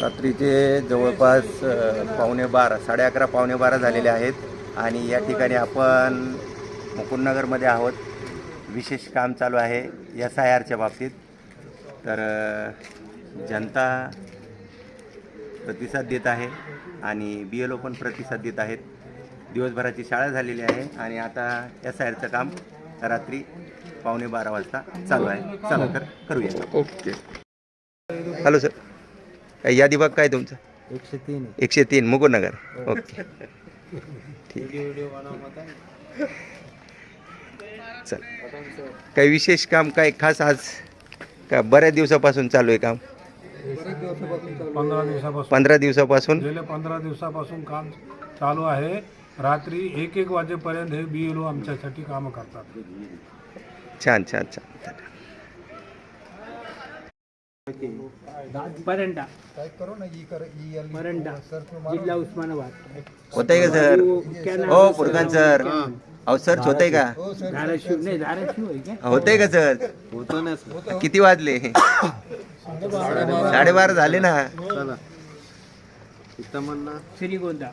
रात्रीचे जवळपास पावणे 12, 11:30 पावणे 12 झालेले आहेत आणि या ठिकाणी आपण मुकुंदनगरमध्ये आहोत. विशेष काम चालू आहे SIRच्या बाबतीत. तर जनता प्रतिसाद देत आहे आणि BLO पण प्रतिसाद देत आहेत. दिवसभराची शाळा झालेली आहे आणि आता SIRचं काम रात्री पावणे 12 वाजता चालू आहे. चला तर करूया. ओके. हॅलो सर, यादी बघ काय तुमचं? 103 मुकुंदनगर. ओके, ठीक. चल, काही विशेष काम काय खास आज का बऱ्याच दिवसापासून चालू आहे काम? 15 दिवसापासून गेल्या 15 दिवसापासून काम चालू आहे. रात्री 1-1 वाजेपर्यंत हे BLO आमच्यासाठी काम करतात. छान छान छान. परंडा जिल्हा उस्मानाबाद. होतंय का सर? हो पुरखान सर, अहो सर होतंय का? धाराशिव नाही, धाराशिव आहे का? होतंय का सर? होतो ना. किती वाजले? 12:30 झाले ना. श्रीगोंदा.